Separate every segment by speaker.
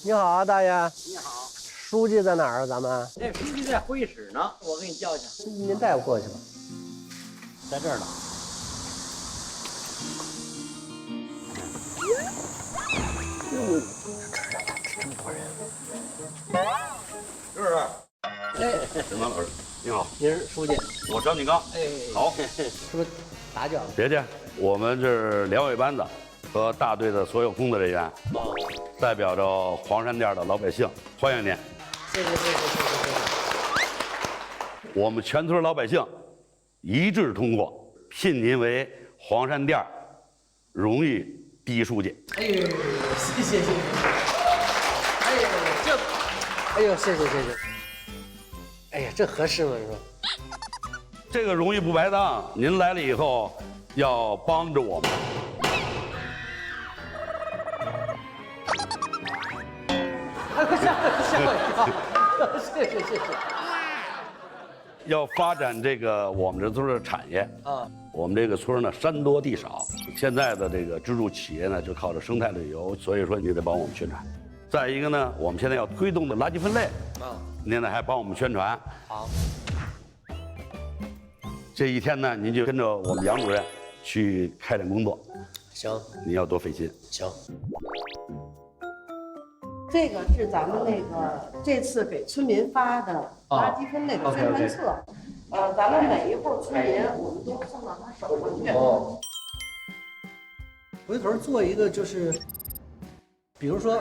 Speaker 1: 你好啊，大爷。
Speaker 2: 你好，
Speaker 1: 书记在哪儿啊？咱们？
Speaker 2: 那书记在会议室呢，我给你叫去。
Speaker 1: 您带我过去吧。
Speaker 2: 在这儿呢。
Speaker 1: 这么多人。
Speaker 3: 是不是？
Speaker 1: 哎，
Speaker 3: 沈刚老师，你好，
Speaker 1: 您是书记？
Speaker 3: 我张金刚。
Speaker 1: 哎，
Speaker 3: 好，
Speaker 1: 是不是打搅了？
Speaker 3: 别介，我们是两委班的和大队的所有工作人员，代表着黄山店的老百姓，欢迎您。
Speaker 1: 谢谢。
Speaker 3: 我们全村老百姓一致通过聘您为黄山店荣誉第一书记。
Speaker 1: 哎呦，谢谢。哎呦，谢谢。哎呀，这合适吗？你说？
Speaker 3: 这个荣誉不白当，您来了以后要帮着我们。
Speaker 1: 吓我一跳！谢谢。
Speaker 3: 要发展这个我们这村的产业啊，我们这个村呢山多地少，现在的这个支柱企业呢就靠着生态旅游，所以说你得帮我们宣传。再一个呢，我们现在要推动的垃圾分类啊，您呢还帮我们宣传。
Speaker 1: 好。
Speaker 3: 这一天呢，您就跟着我们杨主任去开展工作。
Speaker 1: 行，
Speaker 3: 你要多费心。
Speaker 1: 行。
Speaker 4: 这个是咱们那个这次给村民发的垃圾分类的宣传册，咱们每一户村民我们都送到他手上去。
Speaker 1: 哦。回头做一个就是，比如说，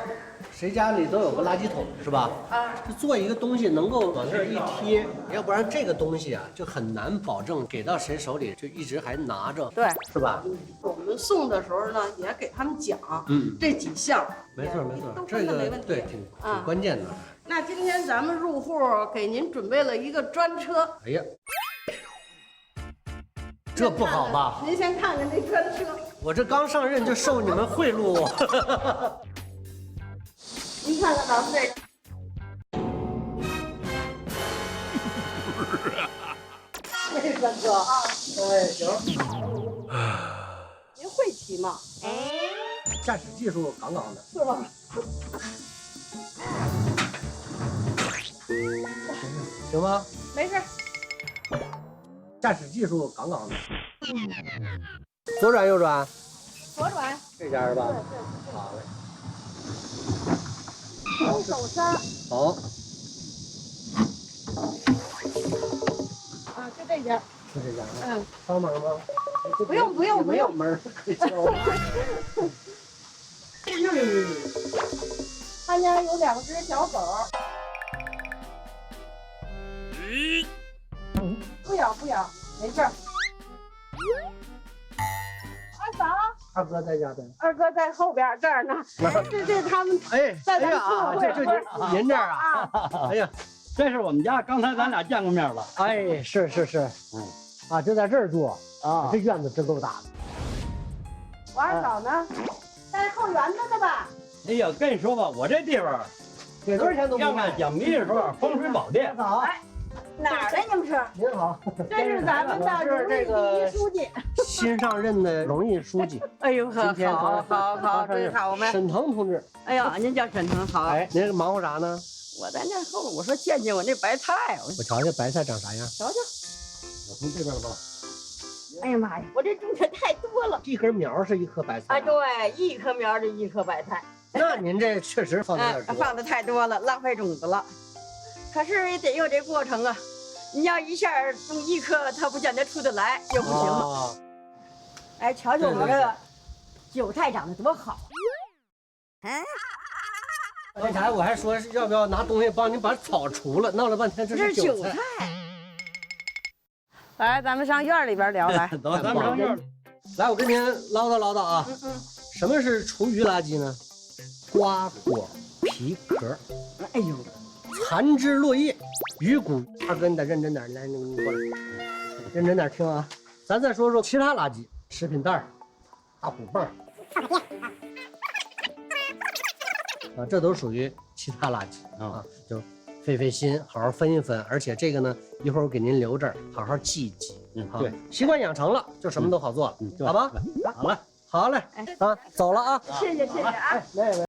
Speaker 1: 谁家里都有个垃圾桶是吧？啊。就做一个东西能够往这儿一贴，要不然这个东西啊就很难保证给到谁手里就一直还拿着。
Speaker 4: 对。
Speaker 1: 是吧？
Speaker 4: 我们送的时候呢，也给他们讲，这几项。
Speaker 1: 没错，这个对挺关键的。
Speaker 4: 那今天咱们入户给您准备了一个专车。
Speaker 1: 哎呀，这不好吧？
Speaker 4: 您先看看这专车。
Speaker 1: 我这刚上任就受你们贿赂。
Speaker 4: 您看看咱们这个。这专车啊。
Speaker 1: 哎，行。
Speaker 4: 您会骑吗？
Speaker 1: 驾驶技术杠杠的，
Speaker 4: 是吧？
Speaker 1: 行吗？
Speaker 4: 没事。
Speaker 1: 驾驶技术杠杠的。左转右转？
Speaker 4: 左转。
Speaker 1: 这家是吧？
Speaker 4: 对。
Speaker 1: 好嘞。
Speaker 4: 用手刹。
Speaker 1: 好。
Speaker 4: 啊，就这家。
Speaker 1: 就这家。
Speaker 4: 帮
Speaker 1: 忙吗？
Speaker 4: 不用。
Speaker 1: 没有门可以敲。
Speaker 4: 他家有2只小狗。不咬，没事。二嫂。
Speaker 1: 二哥在家的。
Speaker 4: 二哥在后边这儿呢。这他们在咱社会。
Speaker 1: 这您这儿啊？哎呀，
Speaker 2: 这是我们家，刚才咱俩见过面了。
Speaker 1: 哎，是，啊，就在这儿住啊，这院子真够大的。
Speaker 4: 我二嫂呢，在后园子呢吧？
Speaker 2: 哎呀，跟你说吧，我这地方
Speaker 1: 给多少钱都不卖。
Speaker 2: 讲秘书风水宝殿。
Speaker 1: 好。
Speaker 4: 哪儿的你们是？
Speaker 1: 您好，
Speaker 4: 这是咱们的荣誉第一书记，
Speaker 1: 新上任的荣誉书记。
Speaker 4: 哎呦呵，好，真好，我们
Speaker 1: 沈腾同志。
Speaker 4: 哎呦，您叫沈腾好。
Speaker 1: 哎，您忙活啥呢？
Speaker 4: 我在那后，我说见见我那白菜，
Speaker 1: 我瞧瞧白菜长啥样。
Speaker 4: 瞧瞧，
Speaker 1: 我从这边吧。
Speaker 4: 哎呀妈呀，我这种的太多了。
Speaker 1: 一根苗是一颗白菜。
Speaker 4: 哎，对，一颗苗就一颗白菜。
Speaker 1: 那您这确实放的
Speaker 4: 放的太多了，浪费种子了。可是也得有这过程啊，你要一下种一颗，它不见得出得来，又不行了。哎，瞧瞧我这个韭菜长得多好。
Speaker 1: 刚才我还说要不要拿东西帮您把草除了，闹了半天这是韭菜。
Speaker 4: 来，咱们上院里边聊来。
Speaker 2: 走，咱们上院。
Speaker 1: 来，我跟您唠叨啊。什么是厨余垃圾呢？瓜果皮壳。
Speaker 4: 哎呦，
Speaker 1: 残枝落叶、鱼骨。二哥，你得认真点，来，你过来，认真点听啊。咱再说说其他垃圾，食品袋、大虎泵、啊，这都属于其他垃圾啊，就费心，好好分一分。而且这个呢，一会儿我给您留这儿，好好记一记。对，习惯养成了，就什么都好做了，好吧？好嘞，啊，走了啊。
Speaker 4: 谢谢啊。
Speaker 1: 没。